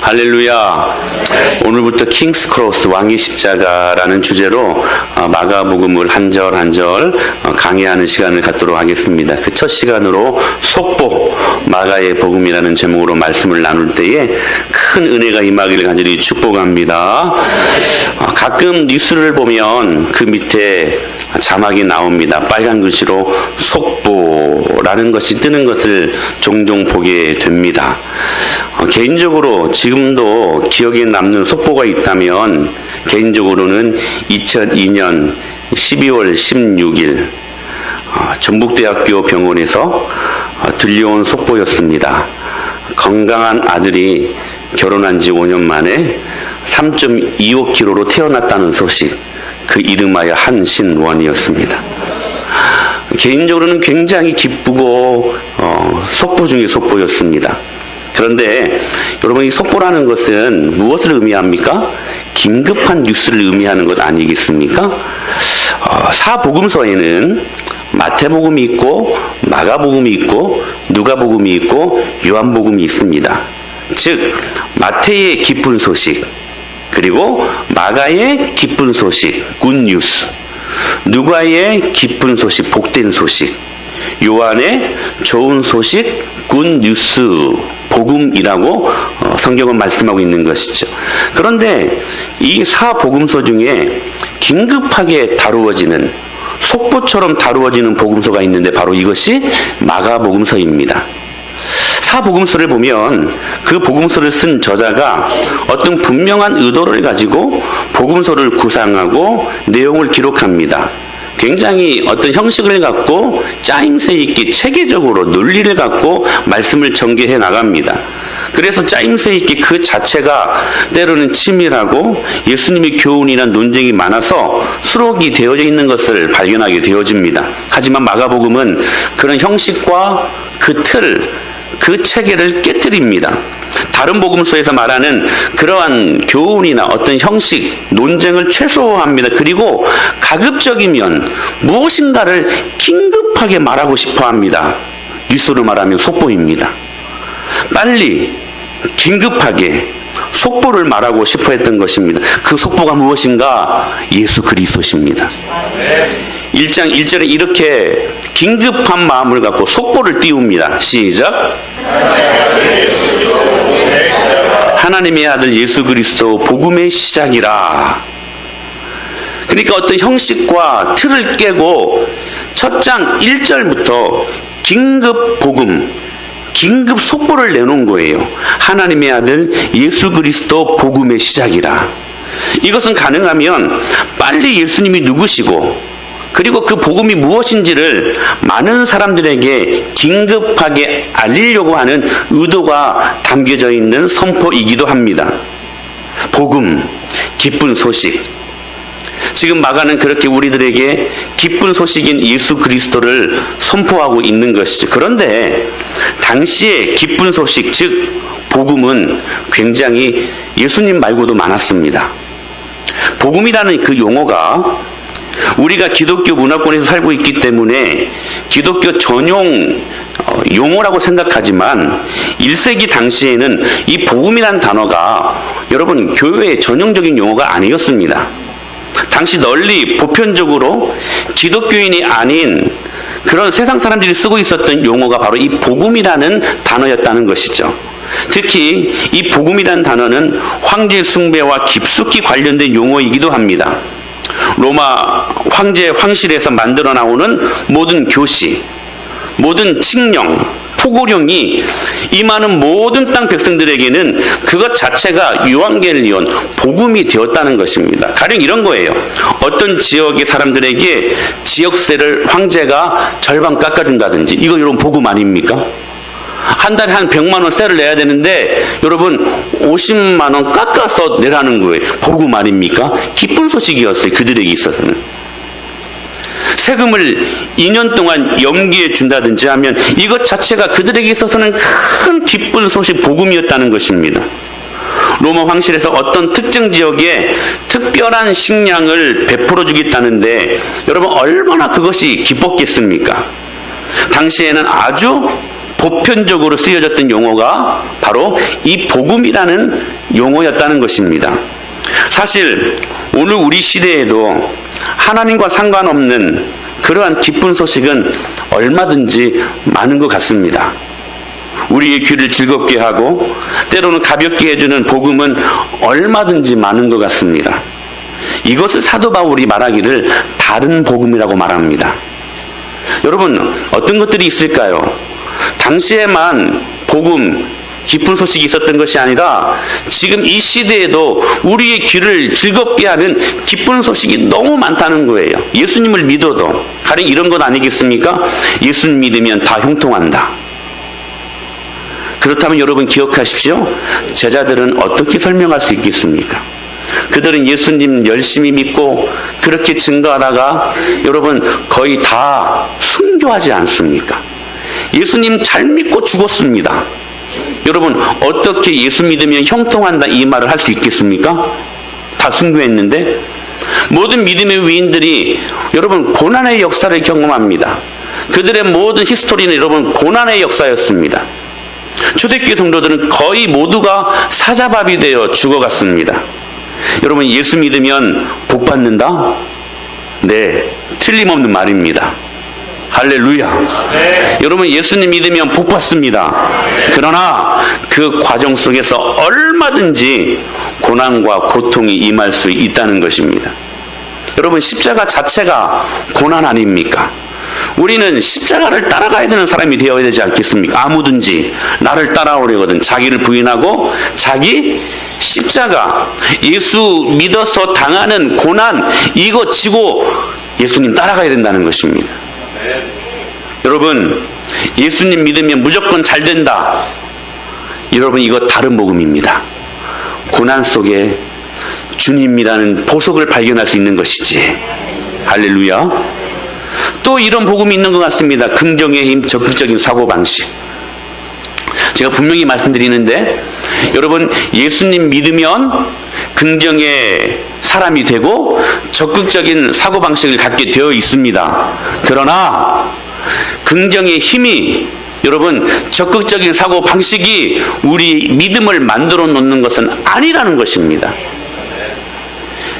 할렐루야. 오늘부터 킹스크로스 왕의 십자가라는 주제로 마가복음을 한 절 한 절 강의하는 시간을 갖도록 하겠습니다. 그 첫 시간으로 속보 마가의 복음이라는 제목으로 말씀을 나눌 때에 큰 은혜가 임하기를 간절히 축복합니다. 가끔 뉴스를 보면 그 밑에 자막이 나옵니다. 빨간 글씨로 속보라는 것이 뜨는 것을 종종 보게 됩니다. 개인적으로 지금도 기억에 남는 속보가 있다면 개인적으로는 2002년 12월 16일 전북대학교 병원에서 들려온 속보였습니다. 건강한 아들이 결혼한 지 5년 만에 3.25kg로 태어났다는 소식, 그 이름하여 한신원이었습니다. 개인적으로는 굉장히 기쁘고 속보 중에 속보였습니다. 그런데 여러분, 이 속보라는 것은 무엇을 의미합니까? 긴급한 뉴스를 의미하는 것 아니겠습니까? 사복음서에는 마태복음이 있고 마가복음이 있고 누가복음이 있고 요한복음이 있습니다. 즉 마태의 기쁜 소식, 그리고 마가의 기쁜 소식, 굿뉴스, 누가의 기쁜 소식, 복된 소식, 요한의 좋은 소식, 굿뉴스, 복음이라고 성경은 말씀하고 있는 것이죠. 그런데 이 사복음서 중에 긴급하게 다루어지는, 속보처럼 다루어지는 복음서가 있는데 바로 이것이 마가복음서입니다. 사복음서를 보면 그 복음서를 쓴 저자가 어떤 분명한 의도를 가지고 복음서를 구상하고 내용을 기록합니다. 굉장히 어떤 형식을 갖고 짜임새 있게 체계적으로 논리를 갖고 말씀을 전개해 나갑니다. 그래서 짜임새 있게 그 자체가 때로는 치밀하고 예수님의 교훈이나 논쟁이 많아서 수록이 되어져 있는 것을 발견하게 되어집니다. 하지만 마가복음은 그런 형식과 그 틀, 그 체계를 깨뜨립니다. 다른 복음서에서 말하는 그러한 교훈이나 어떤 형식, 논쟁을 최소화합니다. 그리고 가급적이면 무엇인가를 긴급하게 말하고 싶어 합니다. 뉴스로 말하면 속보입니다. 빨리, 긴급하게 속보를 말하고 싶어 했던 것입니다. 그 속보가 무엇인가? 예수 그리스도십니다. 1장 1절에 이렇게 긴급한 마음을 갖고 속보를 띄웁니다. 시작. 하나님의 아들 예수 그리스도 복음의 시작이라. 그러니까 어떤 형식과 틀을 깨고 첫 장 1절부터 긴급 복음, 긴급 속보를 내놓은 거예요. 하나님의 아들 예수 그리스도 복음의 시작이라. 이것은 가능하면 빨리 예수님이 누구시고, 그리고 그 복음이 무엇인지를 많은 사람들에게 긴급하게 알리려고 하는 의도가 담겨져 있는 선포이기도 합니다. 복음, 기쁜 소식. 지금 마가는 그렇게 우리들에게 기쁜 소식인 예수 그리스도를 선포하고 있는 것이죠. 그런데 당시에 기쁜 소식, 즉 복음은 굉장히 예수님 말고도 많았습니다. 복음이라는 그 용어가 우리가 기독교 문화권에서 살고 있기 때문에 기독교 전용 용어라고 생각하지만 1세기 당시에는 이 복음이라는 단어가 여러분 교회의 전형적인 용어가 아니었습니다. 당시 널리 보편적으로 기독교인이 아닌 그런 세상 사람들이 쓰고 있었던 용어가 바로 이 복음이라는 단어였다는 것이죠. 특히 이 복음이라는 단어는 황제 숭배와 깊숙이 관련된 용어이기도 합니다. 로마 황제 황실에서 만들어 나오는 모든 교시, 모든 칙령, 포고령이 이 많은 모든 땅 백성들에게는 그것 자체가 유앙겔리온, 복음이 되었다는 것입니다. 가령 이런 거예요. 어떤 지역의 사람들에게 지역세를 황제가 절반 깎아준다든지, 이거 여러분 복음 아닙니까? 한 달에 한 100만 원 세를 내야 되는데 여러분 50만 원 깎아서 내라는 거예요. 복음 아닙니까? 기쁜 소식이었어요. 그들에게 있어서는. 세금을 2년 동안 염기해 준다든지 하면 이것 자체가 그들에게 있어서는 큰 기쁜 소식, 복음이었다는 것입니다. 로마 황실에서 어떤 특정 지역에 특별한 식량을 베풀어 주겠다는데 여러분 얼마나 그것이 기뻤겠습니까? 당시에는 아주 보편적으로 쓰여졌던 용어가 바로 이 복음이라는 용어였다는 것입니다. 사실 오늘 우리 시대에도 하나님과 상관없는 그러한 기쁜 소식은 얼마든지 많은 것 같습니다. 우리의 귀를 즐겁게 하고 때로는 가볍게 해주는 복음은 얼마든지 많은 것 같습니다. 이것을 사도 바울이 말하기를 다른 복음이라고 말합니다. 여러분, 어떤 것들이 있을까요? 당시에만 복음, 기쁜 소식이 있었던 것이 아니라 지금 이 시대에도 우리의 귀를 즐겁게 하는 기쁜 소식이 너무 많다는 거예요. 예수님을 믿어도 가령 이런 것 아니겠습니까? 예수님 믿으면 다 형통한다. 그렇다면 여러분 기억하십시오. 제자들은 어떻게 설명할 수 있겠습니까? 그들은 예수님 열심히 믿고 그렇게 증거하다가 여러분 거의 다 순교하지 않습니까? 예수님 잘 믿고 죽었습니다. 여러분 어떻게 예수 믿으면 형통한다 이 말을 할 수 있겠습니까? 다 순교했는데. 모든 믿음의 위인들이 여러분 고난의 역사를 경험합니다. 그들의 모든 히스토리는 여러분 고난의 역사였습니다. 초대교회 성도들은 거의 모두가 사자밥이 되어 죽어갔습니다. 여러분 예수 믿으면 복 받는다? 네, 틀림없는 말입니다. 할렐루야. 네. 여러분 예수님 믿으면 복 받습니다. 네. 그러나 그 과정 속에서 얼마든지 고난과 고통이 임할 수 있다는 것입니다. 여러분 십자가 자체가 고난 아닙니까? 우리는 십자가를 따라가야 되는 사람이 되어야 되지 않겠습니까? 아무든지 나를 따라오려거든 자기를 부인하고 자기 십자가, 예수 믿어서 당하는 고난 이거 지고 예수님 따라가야 된다는 것입니다. 여러분 예수님 믿으면 무조건 잘 된다. 여러분 이거 다른 복음입니다. 고난 속에 주님이라는 보석을 발견할 수 있는 것이지. 할렐루야. 또 이런 복음이 있는 것 같습니다. 긍정의 힘, 적극적인 사고방식. 제가 분명히 말씀드리는데 여러분 예수님 믿으면 긍정의 사람이 되고 적극적인 사고방식을 갖게 되어 있습니다. 그러나 긍정의 힘이 여러분 적극적인 사고방식이 우리 믿음을 만들어 놓는 것은 아니라는 것입니다.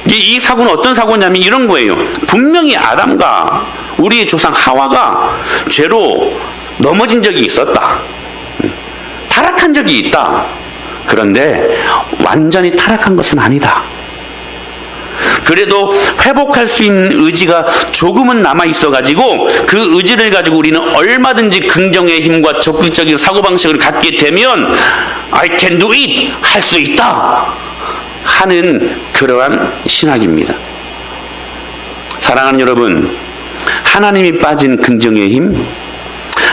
이 사고는 어떤 사고냐면 이런 거예요. 분명히 아담과 우리의 조상 하와가 죄로 넘어진 적이 있었다. 타락한 적이 있다. 그런데 완전히 타락한 것은 아니다. 그래도 회복할 수 있는 의지가 조금은 남아있어가지고 그 의지를 가지고 우리는 얼마든지 긍정의 힘과 적극적인 사고방식을 갖게 되면 I can do it! 할 수 있다! 하는 그러한 신학입니다. 사랑하는 여러분, 하나님이 빠진 긍정의 힘,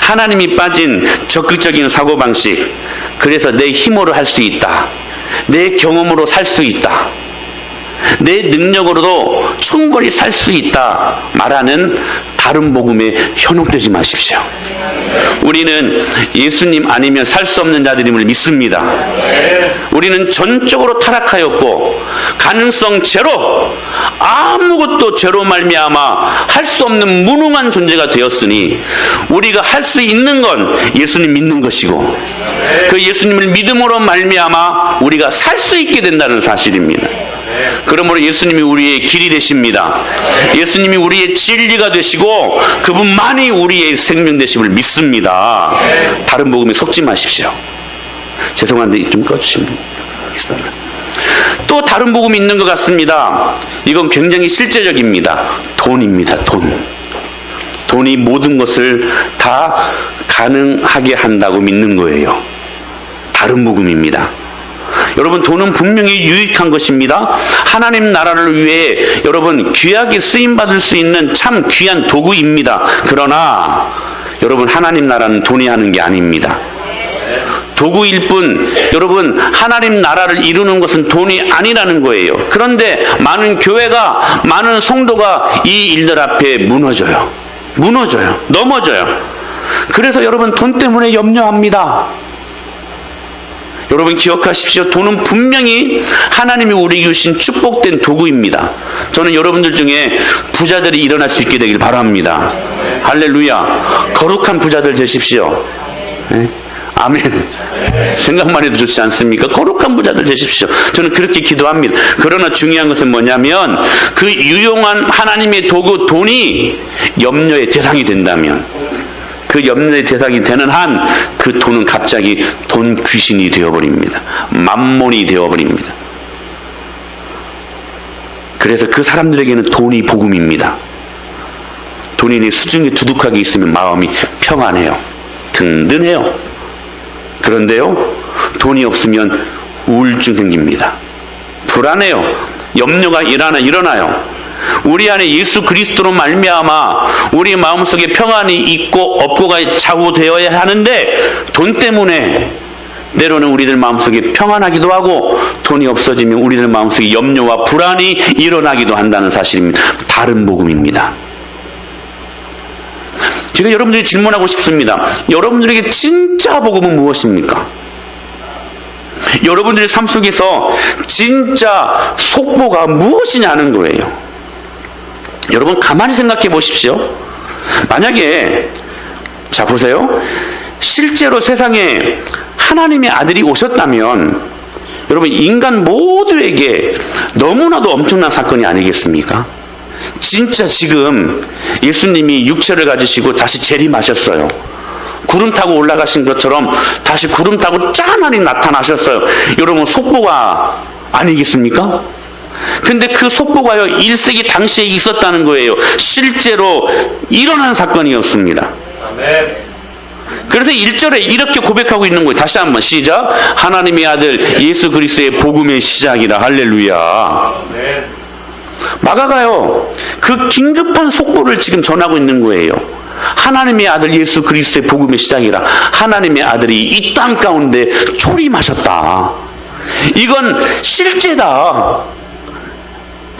하나님이 빠진 적극적인 사고방식, 그래서 내 힘으로 할 수 있다. 내 경험으로 살 수 있다. 내 능력으로도 충분히 살 수 있다 말하는 다른 복음에 현혹되지 마십시오. 우리는 예수님 아니면 살 수 없는 자들임을 믿습니다. 우리는 전적으로 타락하였고 가능성 제로, 아무것도 죄로 말미암아 할 수 없는 무능한 존재가 되었으니 우리가 할 수 있는 건 예수님 믿는 것이고 그 예수님을 믿음으로 말미암아 우리가 살 수 있게 된다는 사실입니다. 그러므로 예수님이 우리의 길이 되십니다. 예수님이 우리의 진리가 되시고 그분만이 우리의 생명 되심을 믿습니다. 다른 복음에 속지 마십시오. 죄송한데 좀 꺼주시면 되겠습니다. 또 다른 복음이 있는 것 같습니다. 이건 굉장히 실제적입니다. 돈입니다. 돈이 모든 것을 다 가능하게 한다고 믿는 거예요. 다른 복음입니다. 여러분 돈은 분명히 유익한 것입니다. 하나님 나라를 위해 여러분 귀하게 쓰임받을 수 있는 참 귀한 도구입니다. 그러나 여러분 하나님 나라는 돈이 하는 게 아닙니다. 도구일 뿐 여러분 하나님 나라를 이루는 것은 돈이 아니라는 거예요. 그런데 많은 교회가 많은 성도가 이 일들 앞에 무너져요. 넘어져요. 그래서 여러분 돈 때문에 염려합니다. 여러분 기억하십시오. 돈은 분명히 하나님이 우리에게 주신 축복된 도구입니다. 저는 여러분들 중에 부자들이 일어날 수 있게 되길 바랍니다. 할렐루야. 거룩한 부자들 되십시오. 예? 아멘. 생각만 해도 좋지 않습니까? 거룩한 부자들 되십시오. 저는 그렇게 기도합니다. 그러나 중요한 것은 뭐냐면 그 유용한 하나님의 도구 돈이 염려의 대상이 된다면, 그 염려의 대상이 되는 한 그 돈은 갑자기 돈 귀신이 되어버립니다. 만몬이 되어버립니다. 그래서 그 사람들에게는 돈이 복음입니다. 돈이 내 수중에 두둑하게 있으면 마음이 평안해요. 든든해요. 그런데요, 돈이 없으면 우울증 생깁니다. 불안해요. 염려가 일어나요. 우리 안에 예수 그리스도로 말미암아 우리 마음속에 평안이 있고 없고가 좌우되어야 하는데, 돈 때문에 때로는 우리들 마음속에 평안하기도 하고 돈이 없어지면 우리들 마음속에 염려와 불안이 일어나기도 한다는 사실입니다. 다른 복음입니다. 제가 여러분들이 질문하고 싶습니다. 여러분들에게 진짜 복음은 무엇입니까? 여러분들의 삶 속에서 진짜 속보가 무엇이냐는 거예요. 여러분 가만히 생각해 보십시오. 만약에, 자 보세요, 실제로 세상에 하나님의 아들이 오셨다면 여러분 인간 모두에게 너무나도 엄청난 사건이 아니겠습니까? 진짜 지금 예수님이 육체를 가지시고 다시 재림하셨어요. 구름 타고 올라가신 것처럼 다시 구름 타고 짠하니 나타나셨어요. 여러분 속보가 아니겠습니까? 근데 그 속보가요 1세기 당시에 있었다는 거예요. 실제로 일어난 사건이었습니다. 아멘. 그래서 1절에 이렇게 고백하고 있는 거예요. 다시 한번 시작. 하나님의 아들 예수 그리스도의 복음의 시작이라. 할렐루야. 아멘. 마가가요 그 긴급한 속보를 지금 전하고 있는 거예요. 하나님의 아들 예수 그리스도의 복음의 시작이라. 하나님의 아들이 이 땅 가운데 초림하셨다. 이건 실제다.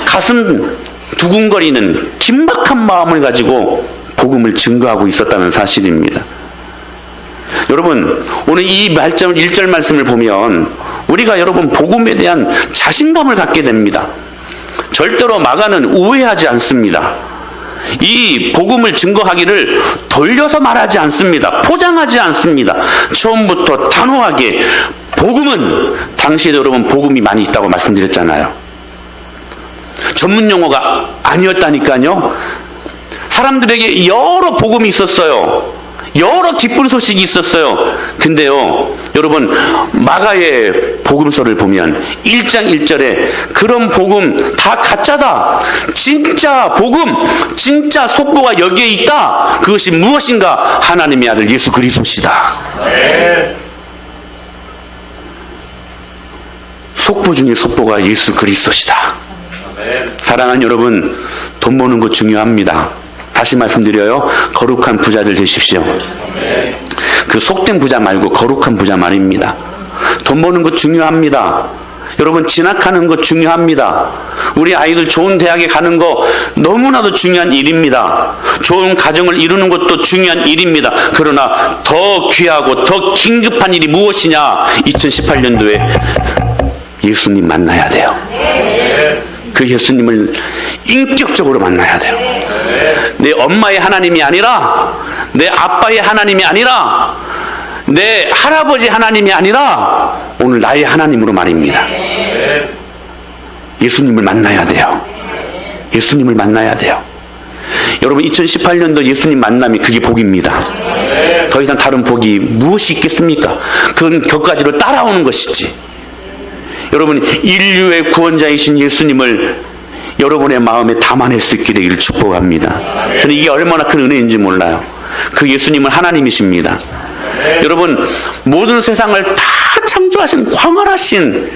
가슴 두근거리는 긴박한 마음을 가지고 복음을 증거하고 있었다는 사실입니다. 여러분 오늘 이 말씀 1절 말씀을 보면 우리가 여러분 복음에 대한 자신감을 갖게 됩니다. 절대로 마가는 우회하지 않습니다. 이 복음을 증거하기를 돌려서 말하지 않습니다. 포장하지 않습니다. 처음부터 단호하게 복음은, 당시에도 여러분 복음이 많이 있다고 말씀드렸잖아요. 전문 용어가 아니었다니까요. 사람들에게 여러 복음이 있었어요. 여러 기쁜 소식이 있었어요. 근데요 여러분 마가의 복음서를 보면 1장 1절에 그런 복음 다 가짜다. 진짜 복음, 진짜 속보가 여기에 있다. 그것이 무엇인가? 하나님의 아들 예수 그리스도시다. 네. 속보 중에 속보가 예수 그리스도시다. 네. 사랑하는 여러분, 돈 버는 거 중요합니다. 다시 말씀드려요. 거룩한 부자들 되십시오. 네. 그 속된 부자 말고 거룩한 부자 말입니다. 돈 버는 거 중요합니다. 여러분 진학하는 거 중요합니다. 우리 아이들 좋은 대학에 가는 거 너무나도 중요한 일입니다. 좋은 가정을 이루는 것도 중요한 일입니다. 그러나 더 귀하고 더 긴급한 일이 무엇이냐? 2018년도에 예수님 만나야 돼요. 그 예수님을 인격적으로 만나야 돼요. 내 엄마의 하나님이 아니라, 내 아빠의 하나님이 아니라, 내 할아버지 하나님이 아니라 오늘 나의 하나님으로 말입니다. 예수님을 만나야 돼요. 예수님을 만나야 돼요. 여러분 2018년도 예수님 만남이 그게 복입니다. 더 이상 다른 복이 무엇이 있겠습니까? 그건 격가지로 따라오는 것이지. 여러분 인류의 구원자이신 예수님을 여러분의 마음에 담아낼 수 있게 되기를 축복합니다. 저는 이게 얼마나 큰 은혜인지 몰라요. 그 예수님은 하나님이십니다. 여러분 모든 세상을 다 창조하신 광활하신,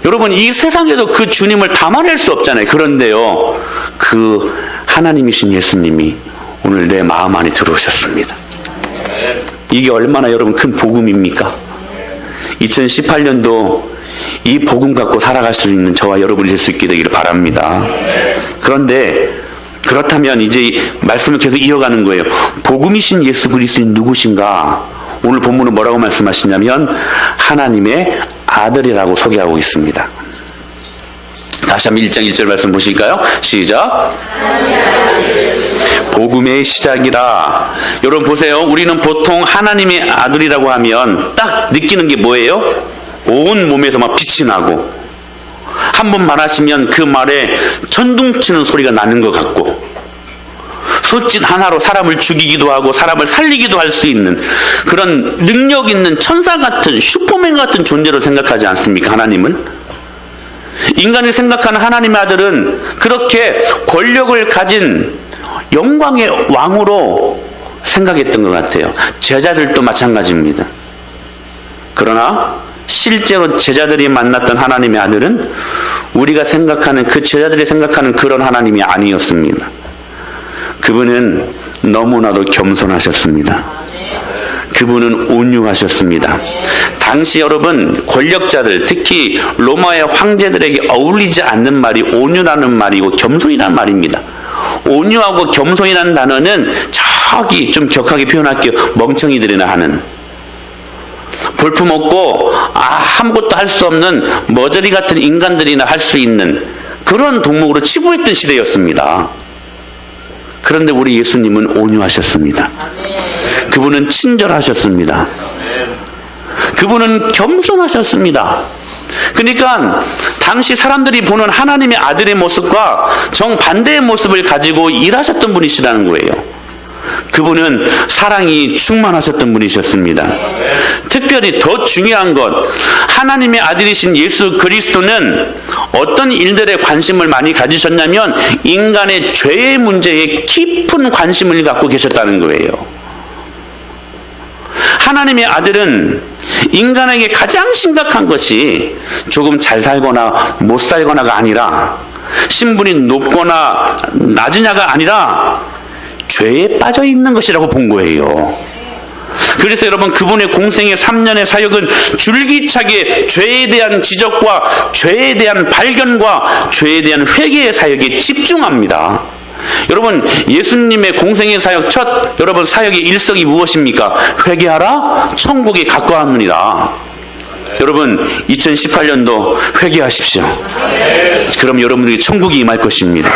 여러분 이 세상에도 그 주님을 담아낼 수 없잖아요. 그런데요 그 하나님이신 예수님이 오늘 내 마음 안에 들어오셨습니다. 이게 얼마나 여러분 큰 복음입니까? 2018년도 이 복음 갖고 살아갈 수 있는 저와 여러분이 될 수 있게 되기를 바랍니다. 그런데 그렇다면 이제 말씀을 계속 이어가는 거예요. 복음이신 예수 그리스도는 누구신가? 오늘 본문은 뭐라고 말씀하시냐면 하나님의 아들이라고 소개하고 있습니다. 다시 한번 1장 1절 말씀 보실까요? 시작. 복음의 시작이라. 여러분 보세요. 우리는 보통 하나님의 아들이라고 하면 딱 느끼는 게 뭐예요? 온 몸에서 막 빛이 나고, 한 번 말하시면 그 말에 천둥치는 소리가 나는 것 같고, 손짓 하나로 사람을 죽이기도 하고 사람을 살리기도 할 수 있는 그런 능력 있는 천사 같은, 슈퍼맨 같은 존재로 생각하지 않습니까? 하나님을. 인간이 생각하는 하나님의 아들은 그렇게 권력을 가진 영광의 왕으로 생각했던 것 같아요. 제자들도 마찬가지입니다. 그러나 실제로 제자들이 만났던 하나님의 아들은 우리가 생각하는, 그 제자들이 생각하는 그런 하나님이 아니었습니다. 그분은 너무나도 겸손하셨습니다. 그분은 온유하셨습니다. 당시 여러분 권력자들, 특히 로마의 황제들에게 어울리지 않는 말이 온유라는 말이고 겸손이라는 말입니다. 온유하고 겸손이라는 단어는 저기 좀 격하게 표현할게요. 멍청이들이나 하는, 볼품없고 아무것도 할 수 없는 머저리 같은 인간들이나 할 수 있는 그런 동목으로 치부했던 시대였습니다. 그런데 우리 예수님은 온유하셨습니다. 그분은 친절하셨습니다. 그분은 겸손하셨습니다. 그러니까 당시 사람들이 보는 하나님의 아들의 모습과 정반대의 모습을 가지고 일하셨던 분이시라는 거예요. 그분은 사랑이 충만하셨던 분이셨습니다. 특별히 더 중요한 것, 하나님의 아들이신 예수 그리스도는 어떤 일들에 관심을 많이 가지셨냐면 인간의 죄의 문제에 깊은 관심을 갖고 계셨다는 거예요. 하나님의 아들은 인간에게 가장 심각한 것이 조금 잘 살거나 못 살거나가 아니라, 신분이 높거나 낮으냐가 아니라 죄에 빠져 있는 것이라고 본 거예요. 그래서 여러분 그분의 공생의 3년의 사역은 줄기차게 죄에 대한 지적과 죄에 대한 발견과 죄에 대한 회개의 사역에 집중합니다. 여러분 예수님의 공생의 사역, 첫 여러분 사역의 일성이 무엇입니까? 회개하라, 천국에 가까웠느니라. 여러분 2018년도 회개하십시오. 그럼 여러분들이 천국이 임할 것입니다.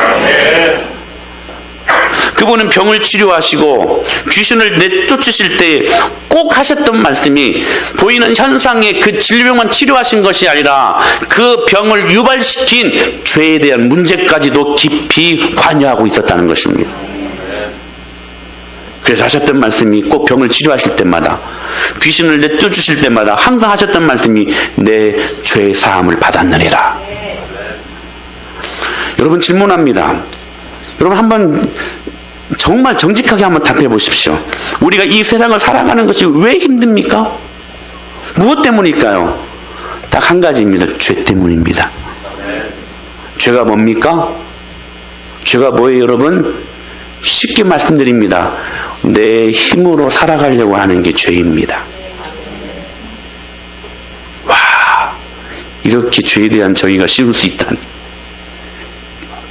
그분은 병을 치료하시고 귀신을 내쫓으실 때 꼭 하셨던 말씀이, 보이는 현상의 그 질병만 치료하신 것이 아니라 그 병을 유발시킨 죄에 대한 문제까지도 깊이 관여하고 있었다는 것입니다. 그래서 하셨던 말씀이, 꼭 병을 치료하실 때마다, 귀신을 내쫓으실 때마다 항상 하셨던 말씀이 내 죄의 사함을 받았느니라. 여러분 질문합니다. 여러분 한번 정말 정직하게 한번 답해 보십시오. 우리가 이 세상을 살아가는 것이 왜 힘듭니까? 무엇 때문일까요? 딱 한 가지입니다. 죄 때문입니다. 죄가 뭡니까? 죄가 뭐예요, 여러분? 쉽게 말씀드립니다. 내 힘으로 살아가려고 하는 게 죄입니다. 와, 이렇게 죄에 대한 정의가 쉬울 수 있다니.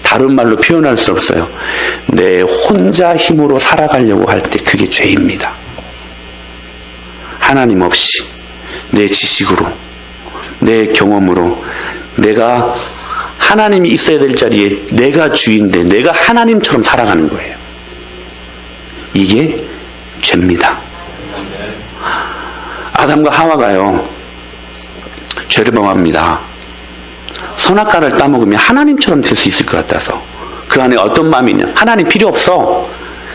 다른 말로 표현할 수 없어요. 내 혼자 힘으로 살아가려고 할 때 그게 죄입니다. 하나님 없이 내 지식으로, 내 경험으로, 내가 하나님이 있어야 될 자리에 내가 주인데 내가 하나님처럼 살아가는 거예요. 이게 죄입니다. 아담과 하와가요, 죄를 범합니다. 선악과를 따먹으면 하나님처럼 될 수 있을 것 같아서. 그 안에 어떤 마음이냐? 하나님 필요 없어.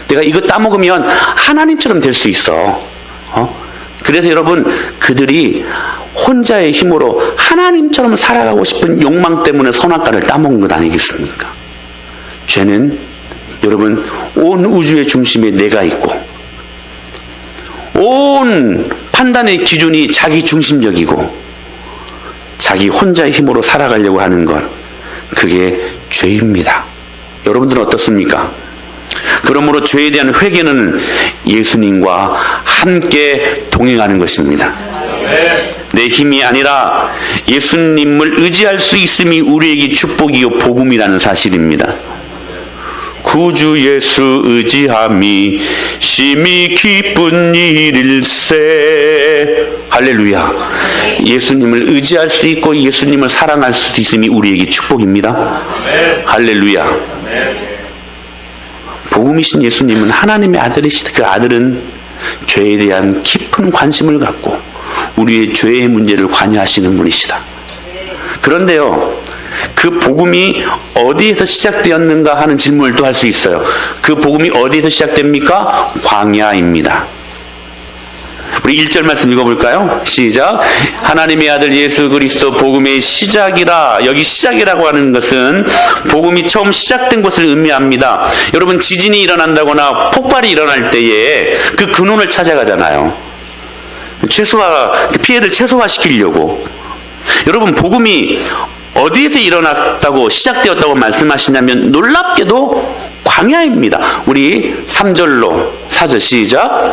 내가 이거 따먹으면 하나님처럼 될 수 있어. 그래서 여러분 그들이 혼자의 힘으로 하나님처럼 살아가고 싶은 욕망 때문에 선악과를 따먹은 것 아니겠습니까? 죄는 여러분 온 우주의 중심에 내가 있고, 온 판단의 기준이 자기 중심적이고, 자기 혼자의 힘으로 살아가려고 하는 것, 그게 죄입니다. 여러분들은 어떻습니까? 그러므로 죄에 대한 회개는 예수님과 함께 동행하는 것입니다. 내 힘이 아니라 예수님을 의지할 수 있음이 우리에게 축복이요 복음이라는 사실입니다. 구주 예수 의지함이 심히 기쁜 일일세. 할렐루야. 예수님을 의지할 수 있고 예수님을 사랑할 수 있음이 우리에게 축복입니다. 할렐루야. 복음이신 예수님은 하나님의 아들이시다. 그 아들은 죄에 대한 깊은 관심을 갖고 우리의 죄의 문제를 관여하시는 분이시다. 그런데요, 그 복음이 어디에서 시작되었는가 하는 질문을 또 할 수 있어요. 그 복음이 어디에서 시작됩니까? 광야입니다. 우리 1절 말씀 읽어볼까요? 시작. 하나님의 아들 예수 그리스도 복음의 시작이라. 여기 시작이라고 하는 것은 복음이 처음 시작된 것을 의미합니다. 여러분, 지진이 일어난다거나 폭발이 일어날 때에 그 근원을 찾아가잖아요. 피해를 최소화시키려고. 여러분, 복음이 어디에서 일어났다고 시작되었다고 말씀하시냐면 놀랍게도 광야입니다. 우리 3절로 4절 시작.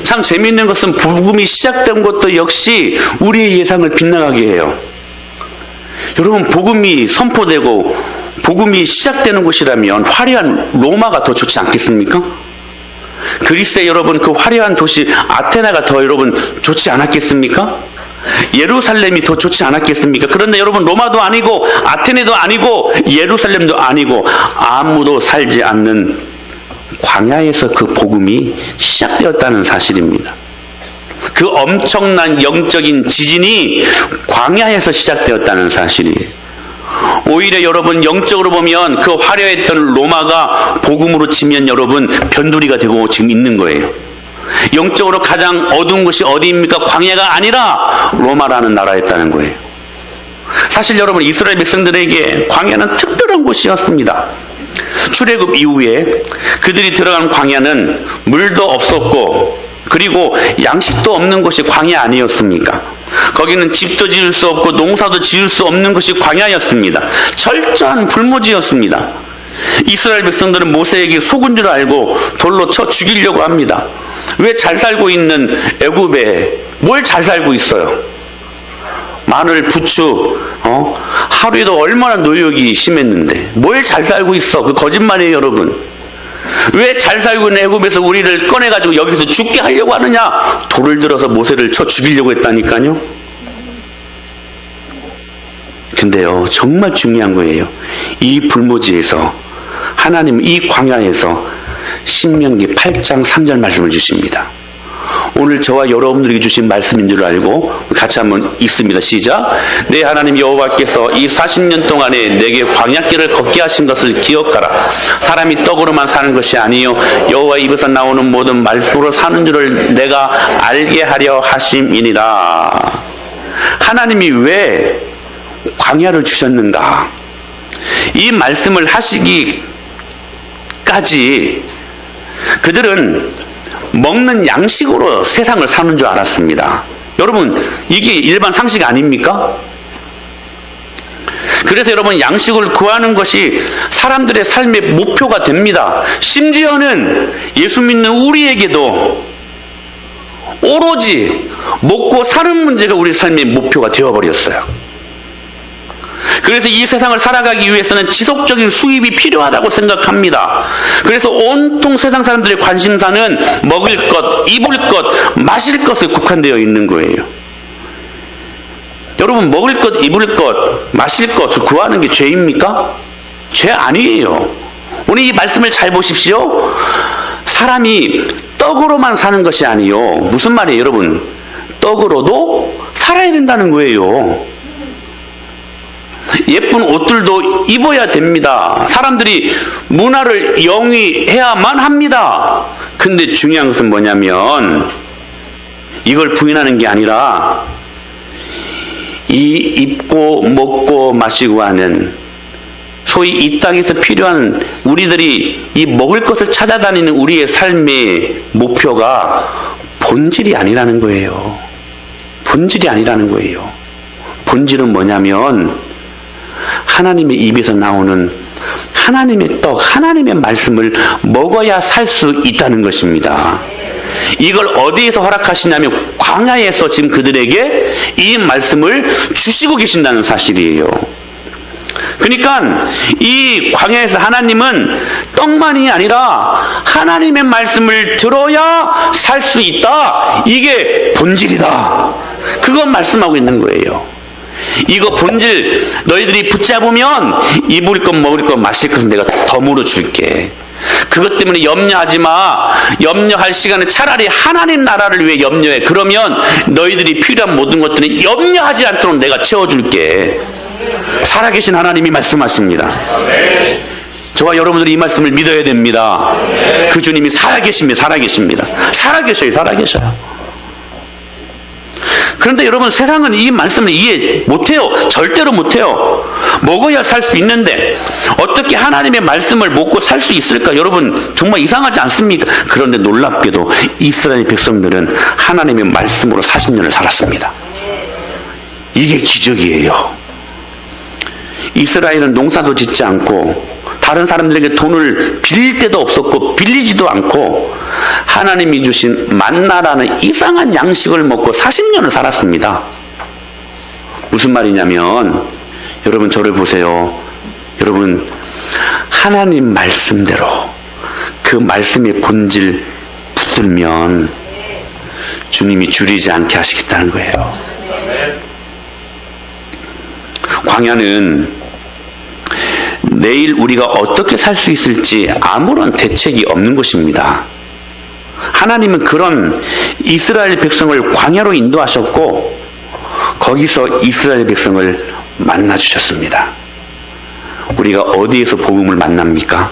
참 재미있는 것은 복음이 시작된 것도 역시 우리의 예상을 빗나가게 해요. 여러분, 복음이 선포되고 복음이 시작되는 곳이라면 화려한 로마가 더 좋지 않겠습니까? 그리스의 여러분, 그 화려한 도시 아테네가 더 여러분 좋지 않았겠습니까? 예루살렘이 더 좋지 않았겠습니까? 그런데 여러분, 로마도 아니고 아테네도 아니고 예루살렘도 아니고 아무도 살지 않는 광야에서 그 복음이 시작되었다는 사실입니다. 그 엄청난 영적인 지진이 광야에서 시작되었다는 사실이에요. 오히려 여러분, 영적으로 보면 그 화려했던 로마가 복음으로 치면 여러분 변두리가 되고 지금 있는 거예요. 영적으로 가장 어두운 곳이 어디입니까? 광야가 아니라 로마라는 나라였다는 거예요. 사실 여러분, 이스라엘 백성들에게 광야는 특별한 곳이었습니다. 출애굽 이후에 그들이 들어간 광야는 물도 없었고 그리고 양식도 없는 곳이 광야 아니었습니까? 거기는 집도 지을 수 없고 농사도 지을 수 없는 것이 광야였습니다. 철저한 불모지였습니다. 이스라엘 백성들은 모세에게 속은 줄 알고 돌로 쳐 죽이려고 합니다. 왜 잘 살고 있는 애굽에 뭘 잘 살고 있어요? 마늘, 부추, 하루에도 얼마나 노역이 심했는데 뭘 잘 살고 있어? 그 거짓말이에요, 여러분. 왜 잘 살고 있는 애굽에서 우리를 꺼내가지고 여기서 죽게 하려고 하느냐? 돌을 들어서 모세를 쳐 죽이려고 했다니까요. 근데요, 정말 중요한 거예요. 이 불모지에서 하나님, 이 광야에서 신명기 8장 3절 말씀을 주십니다. 오늘 저와 여러분들에게 주신 말씀인 줄 알고 같이 한번 읽습니다. 시작. 내 하나님 여호와께서 이 40년 동안에 내게 광야길을 걷게 하신 것을 기억하라. 사람이 떡으로만 사는 것이 아니요 여호와 입에서 나오는 모든 말씀으로 사는 줄을 내가 알게 하려 하심이니라. 하나님이 왜 광야를 주셨는가? 이 말씀을 하시기까지 그들은 먹는 양식으로 세상을 사는 줄 알았습니다. 여러분, 이게 일반 상식 아닙니까? 그래서 여러분, 양식을 구하는 것이 사람들의 삶의 목표가 됩니다. 심지어는 예수 믿는 우리에게도 오로지 먹고 사는 문제가 우리 삶의 목표가 되어버렸어요. 그래서 이 세상을 살아가기 위해서는 지속적인 수입이 필요하다고 생각합니다. 그래서 온통 세상 사람들의 관심사는 먹을 것, 입을 것, 마실 것에 국한되어 있는 거예요. 여러분, 먹을 것, 입을 것, 마실 것을 구하는 게 죄입니까? 죄 아니에요. 오늘 이 말씀을 잘 보십시오. 사람이 떡으로만 사는 것이 아니요. 무슨 말이에요, 여러분? 떡으로도 살아야 된다는 거예요. 예쁜 옷들도 입어야 됩니다. 사람들이 문화를 영위해야만 합니다. 근데 중요한 것은 뭐냐면 이걸 부인하는 게 아니라 이 입고 먹고 마시고 하는 소위 이 땅에서 필요한 우리들이 이 먹을 것을 찾아다니는 우리의 삶의 목표가 본질이 아니라는 거예요. 본질이 아니라는 거예요. 본질은 뭐냐면 하나님의 입에서 나오는 하나님의 떡, 하나님의 말씀을 먹어야 살 수 있다는 것입니다. 이걸 어디에서 허락하시냐면 광야에서 지금 그들에게 이 말씀을 주시고 계신다는 사실이에요. 그러니까 이 광야에서 하나님은 떡만이 아니라 하나님의 말씀을 들어야 살 수 있다. 이게 본질이다. 그건 말씀하고 있는 거예요. 이거 본질 너희들이 붙잡으면 입을 것 먹을 것 마실 것은 내가 덤으로 줄게. 그것 때문에 염려하지 마. 염려할 시간에 차라리 하나님 나라를 위해 염려해. 그러면 너희들이 필요한 모든 것들은 염려하지 않도록 내가 채워줄게. 살아계신 하나님이 말씀하십니다. 저와 여러분들이 이 말씀을 믿어야 됩니다. 그 주님이 살아계십니다. 살아계셔요. 그런데 여러분, 세상은 이 말씀을 이해 못해요. 절대로 못해요. 먹어야 살 수 있는데 어떻게 하나님의 말씀을 먹고 살 수 있을까? 여러분, 정말 이상하지 않습니까? 그런데 놀랍게도 이스라엘 백성들은 하나님의 말씀으로 40년을 살았습니다. 이게 기적이에요. 이스라엘은 농사도 짓지 않고 다른 사람들에게 돈을 빌릴 데도 없었고 빌리지도 않고 하나님이 주신 만나라는 이상한 양식을 먹고 40년을 살았습니다. 무슨 말이냐면, 여러분 저를 보세요. 여러분, 하나님 말씀대로 그 말씀의 본질 붙들면 주님이 줄이지 않게 하시겠다는 거예요. 광야는 내일 우리가 어떻게 살 수 있을지 아무런 대책이 없는 것입니다. 하나님은 그런 이스라엘 백성을 광야로 인도하셨고 거기서 이스라엘 백성을 만나주셨습니다. 우리가 어디에서 복음을 만납니까?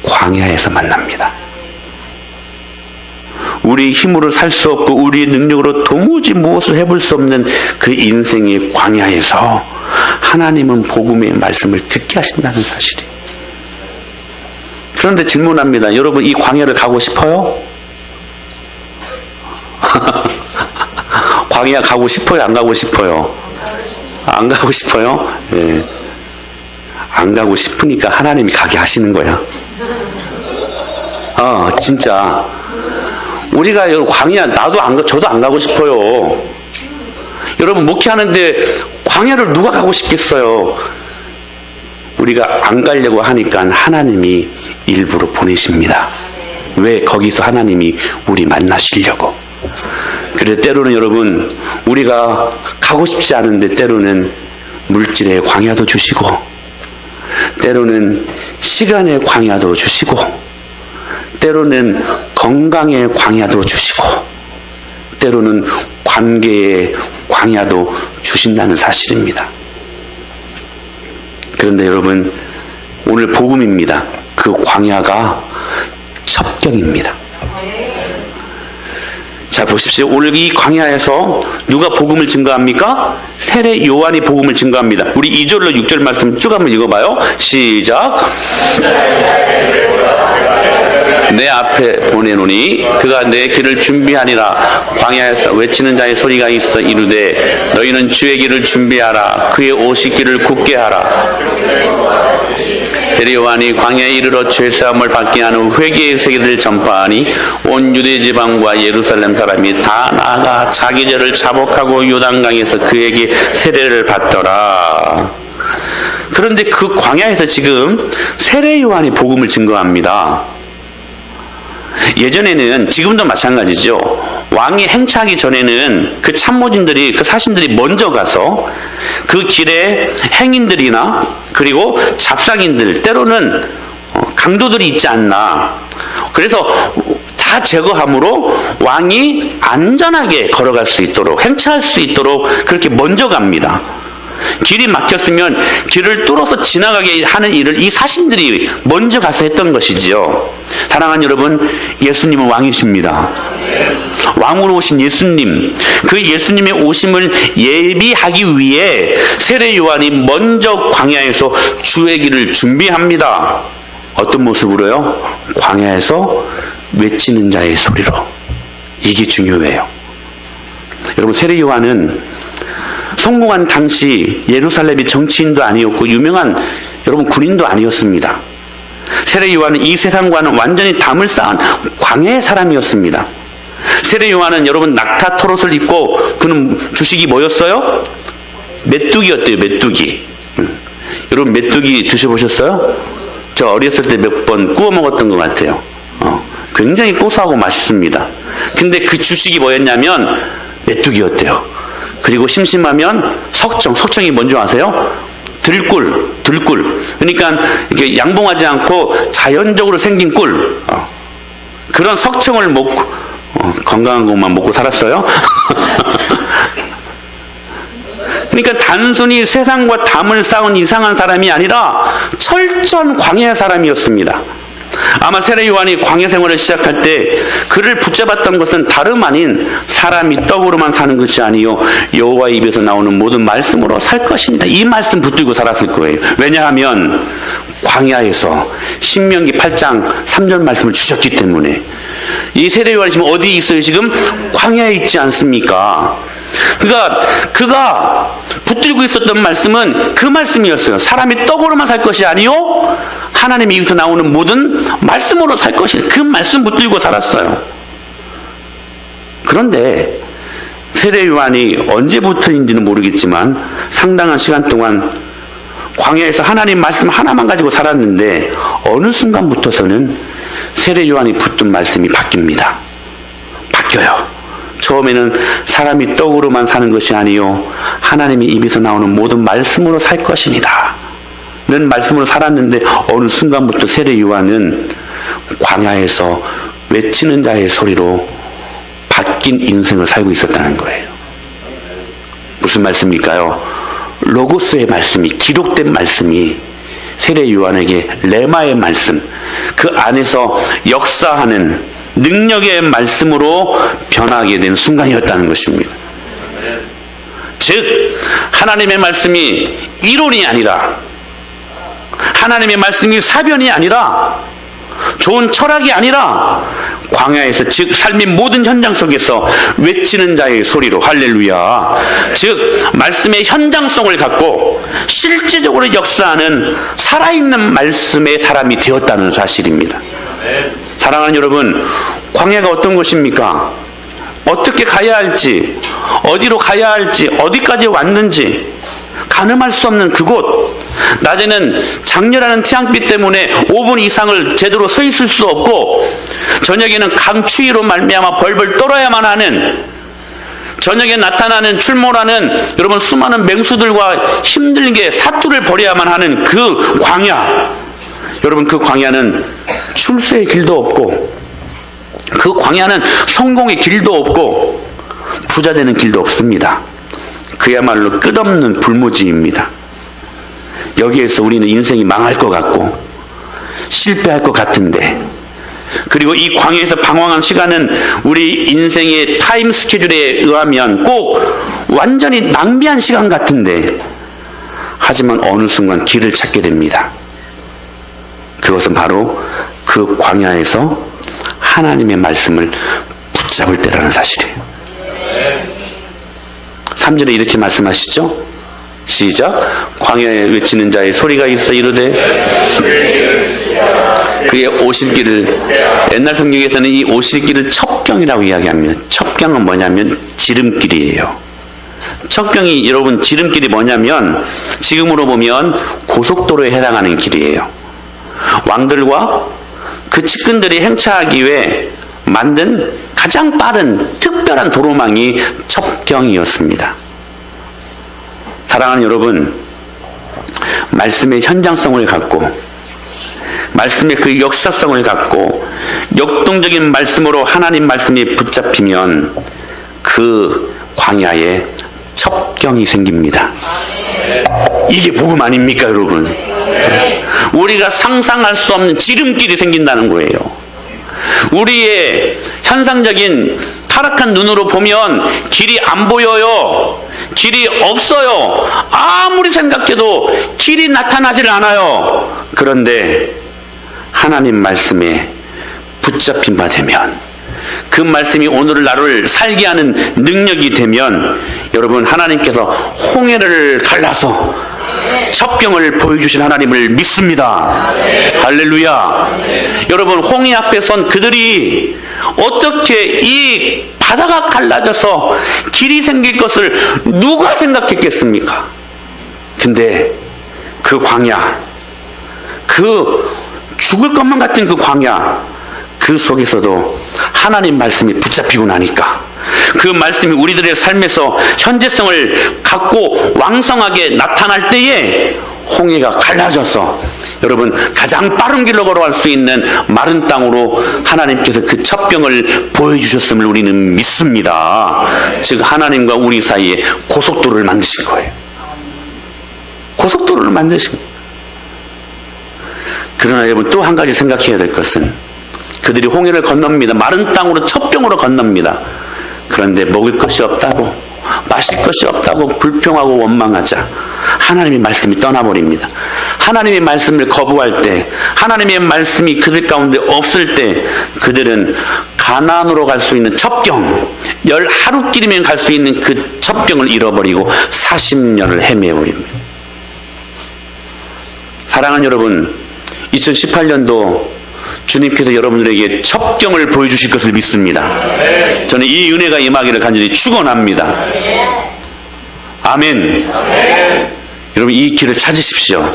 광야에서 만납니다. 우리 힘으로 살 수 없고 우리의 능력으로 도무지 무엇을 해볼 수 없는 그 인생의 광야에서 하나님은 복음의 말씀을 듣게 하신다는 사실이에요. 그런데 질문합니다. 여러분, 이 광야를 가고 싶어요? 광야 가고 싶어요? 안 가고 싶어요? 안 가고 싶어요? 예. 안 가고 싶으니까 하나님이 가게 하시는 거야. 진짜. 우리가 광야, 저도 안 가고 싶어요. 여러분, 목회하는데 광야를 누가 가고 싶겠어요? 우리가 안 가려고 하니까 하나님이 일부러 보내십니다. 왜? 거기서 하나님이 우리 만나시려고. 그래서 때로는 여러분, 우리가 가고 싶지 않은데 때로는 물질의 광야도 주시고, 때로는 시간의 광야도 주시고, 때로는 건강의 광야도 주시고, 때로는 관계의 광야도 주신다는 사실입니다. 그런데 여러분, 오늘 복음입니다. 그 광야가 첩경입니다. 자, 보십시오. 오늘 이 광야에서 누가 복음을 증거합니까? 세례 요한이 복음을 증거합니다. 우리 2절로 6절 말씀 쭉 한번 읽어봐요. 시작. 내 앞에 보내노니 그가 내 길을 준비하니라. 광야에서 외치는 자의 소리가 있어 이르되 너희는 주의 길을 준비하라. 그의 오시기를 굳게 하라. 세례 요한이 광야에 이르러 죄사함을 받게 하는 회개의 세계를 전파하니 온 유대 지방과 예루살렘 사람이 다 나아가 자기 죄를 자복하고 요단강에서 그에게 세례를 받더라. 그런데 그 광야에서 지금 세례 요한이 복음을 증거합니다. 예전에는, 지금도 마찬가지죠. 왕이 행차하기 전에는 그 참모진들이, 그 사신들이 먼저 가서 그 길에 행인들이나 그리고 잡상인들, 때로는 강도들이 있지 않나. 그래서 다 제거함으로 왕이 안전하게 걸어갈 수 있도록, 행차할 수 있도록 그렇게 먼저 갑니다. 길이 막혔으면 길을 뚫어서 지나가게 하는 일을 이 사신들이 먼저 가서 했던 것이지요. 사랑하는 여러분, 예수님은 왕이십니다. 왕으로 오신 예수님, 그 예수님의 오심을 예비하기 위해 세례 요한이 먼저 광야에서 주의 길을 준비합니다. 어떤 모습으로요? 광야에서 외치는 자의 소리로. 이게 중요해요. 여러분, 세례 요한은 성공한 당시 예루살렘의 정치인도 아니었고 유명한 여러분 군인도 아니었습니다. 세례 요한은 이 세상과는 완전히 담을 쌓은 광야의 사람이었습니다. 세례 요한은 여러분 낙타 털옷을 입고 그는 주식이 뭐였어요? 메뚜기였대요. 메뚜기. 여러분 메뚜기 드셔보셨어요? 저 어렸을 때 몇 번 구워 먹었던 것 같아요. 굉장히 고소하고 맛있습니다. 근데 그 주식이 뭐였냐면 메뚜기였대요. 그리고 심심하면 석청이 뭔지 아세요? 들꿀. 그러니까 이렇게 양봉하지 않고 자연적으로 생긴 꿀. 그런 석청을 먹고 건강한 것만 먹고 살았어요. 그러니까 단순히 세상과 담을 쌓은 이상한 사람이 아니라 철저한 광야의 사람이었습니다. 아마 세례 요한이 광야 생활을 시작할 때 그를 붙잡았던 것은 다름 아닌 사람이 떡으로만 사는 것이 아니요 여호와의 입에서 나오는 모든 말씀으로 살 것입니다. 이 말씀 붙들고 살았을 거예요. 왜냐하면 광야에서 신명기 8장 3절 말씀을 주셨기 때문에. 이 세례 요한이 지금 어디 있어요? 지금 광야에 있지 않습니까? 그러니까 그가 붙들고 있었던 말씀은 그 말씀이었어요. 사람이 떡으로만 살 것이 아니요 하나님의 입에서 나오는 모든 말씀으로 살 것이다. 그 말씀 붙들고 살았어요. 그런데 세례 요한이 언제부터인지는 모르겠지만 상당한 시간 동안 광야에서 하나님 말씀 하나만 가지고 살았는데 어느 순간부터서는 세례 요한이 붙든 말씀이 바뀝니다. 바뀌어요. 처음에는 사람이 떡으로만 사는 것이 아니요 하나님의 입에서 나오는 모든 말씀으로 살 것이니라 는 말씀으로 살았는데 어느 순간부터 세례 요한은 광야에서 외치는 자의 소리로 바뀐 인생을 살고 있었다는 거예요. 무슨 말씀일까요? 로고스의 말씀이, 기록된 말씀이 세례 요한에게 레마의 말씀, 그 안에서 역사하는 능력의 말씀으로 변하게 된 순간이었다는 것입니다. 즉 하나님의 말씀이 이론이 아니라, 하나님의 말씀이 사변이 아니라, 좋은 철학이 아니라 광야에서, 즉 삶의 모든 현장 속에서 외치는 자의 소리로, 할렐루야, 즉 말씀의 현장성을 갖고 실제적으로 역사하는 살아있는 말씀의 사람이 되었다는 사실입니다. 사랑하는 여러분, 광야가 어떤 것입니까? 어떻게 가야 할지, 어디로 가야 할지, 어디까지 왔는지 가늠할 수 없는 그곳. 낮에는 장렬하는 태양빛 때문에 5분 이상을 제대로 서 있을 수 없고, 저녁에는 강추위로 말미암아 벌벌 떨어야만 하는, 저녁에 나타나는 출몰하는 여러분 수많은 맹수들과 힘들게 사투를 벌여야만 하는 그 광야. 여러분, 그 광야는 출세의 길도 없고, 그 광야는 성공의 길도 없고, 부자 되는 길도 없습니다. 그야말로 끝없는 불모지입니다. 여기에서 우리는 인생이 망할 것 같고 실패할 것 같은데, 그리고 이 광야에서 방황한 시간은 우리 인생의 타임 스케줄에 의하면 꼭 완전히 낭비한 시간 같은데, 하지만 어느 순간 길을 찾게 됩니다. 그것은 바로 그 광야에서 하나님의 말씀을 붙잡을 때라는 사실이에요. 3절에 이렇게 말씀하시죠? 시작. 광야에 외치는 자의 소리가 있어 이르되 그의 오실 길을, 옛날 성경에서는 이 오실 길을 첩경이라고 이야기합니다. 첩경은 뭐냐면 지름길이에요. 첩경이, 여러분, 지름길이 뭐냐면 지금으로 보면 고속도로에 해당하는 길이에요. 왕들과 그 측근들이 행차하기 위해 만든 가장 빠른 특별한 도로망이 첩경이었습니다. 사랑하는 여러분, 말씀의 현장성을 갖고, 말씀의 그 역사성을 갖고 역동적인 말씀으로 하나님 말씀이 붙잡히면 그 광야에 첩경이 생깁니다. 이게 복음 아닙니까, 여러분? 우리가 상상할 수 없는 지름길이 생긴다는 거예요. 우리의 현상적인 타락한 눈으로 보면 길이 안 보여요. 길이 없어요. 아무리 생각해도 길이 나타나질 않아요. 그런데 하나님 말씀에 붙잡힌 바 되면, 그 말씀이 오늘 나를 살게 하는 능력이 되면, 여러분, 하나님께서 홍해를 갈라서 첩경을 보여주신 하나님을 믿습니다. 할렐루야. 여러분, 홍해 앞에 선 그들이 어떻게 이 바다가 갈라져서 길이 생길 것을 누가 생각했겠습니까? 근데 그 광야, 그 죽을 것만 같은 그 광야, 그 속에서도 하나님 말씀이 붙잡히고 나니까 그 말씀이 우리들의 삶에서 현재성을 갖고 왕성하게 나타날 때에 홍해가 갈라져서 여러분 가장 빠른 길로 걸어갈 수 있는 마른 땅으로 하나님께서 그 첩경을 보여주셨음을 우리는 믿습니다. 즉 하나님과 우리 사이에 고속도로를 만드신 거예요. 고속도로를 만드신 거예요. 그러나 여러분 또 한 가지 생각해야 될 것은 그들이 홍해를 건넙니다. 마른 땅으로 첩경으로 건넙니다. 그런데 먹을 것이 없다고, 마실 것이 없다고 불평하고 원망하자 하나님의 말씀이 떠나버립니다. 하나님의 말씀을 거부할 때, 하나님의 말씀이 그들 가운데 없을 때 그들은 가나안으로 갈 수 있는 첩경, 10하루길이면 갈 수 있는 그 첩경을 잃어버리고 40년을 헤매버립니다. 사랑하는 여러분, 2018년도 주님께서 여러분들에게 첩경을 보여주실 것을 믿습니다. 저는 이 은혜가 임하기를 간절히 축원합니다. 아멘. 여러분 이 길을 찾으십시오.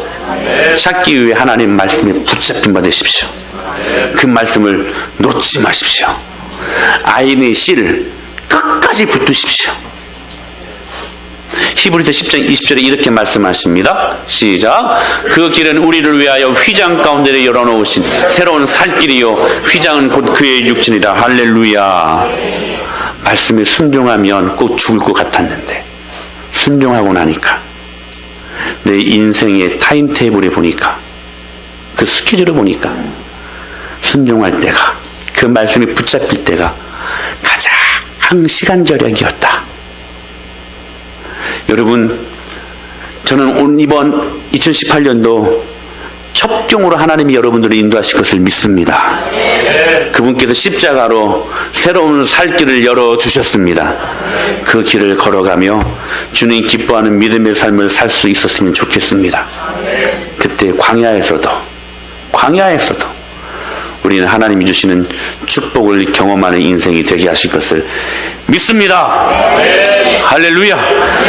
찾기 위해 하나님 말씀에 붙잡힌 바 되십시오. 그 말씀을 놓지 마십시오. 아인의 씨를 끝까지 붙드십시오. 히브리서 10장 20절에 이렇게 말씀하십니다. 시작. 그 길은 우리를 위하여 휘장 가운데를 열어놓으신 새로운 살길이요 휘장은 곧 그의 육신이다. 할렐루야. 말씀에 순종하면 꼭 죽을 것 같았는데 순종하고 나니까 내 인생의 타임테이블에 보니까 그 스케줄을 보니까 순종할 때가, 그 말씀이 붙잡힐 때가 가장 시간 절약이었다. 여러분, 저는 이번 2018년도 첩경으로 하나님이 여러분들을 인도하실 것을 믿습니다. 그분께서 십자가로 새로운 살 길을 열어주셨습니다. 그 길을 걸어가며 주님 기뻐하는 믿음의 삶을 살 수 있었으면 좋겠습니다. 그때 광야에서도 우리는 하나님이 주시는 축복을 경험하는 인생이 되게 하실 것을 믿습니다. 할렐루야.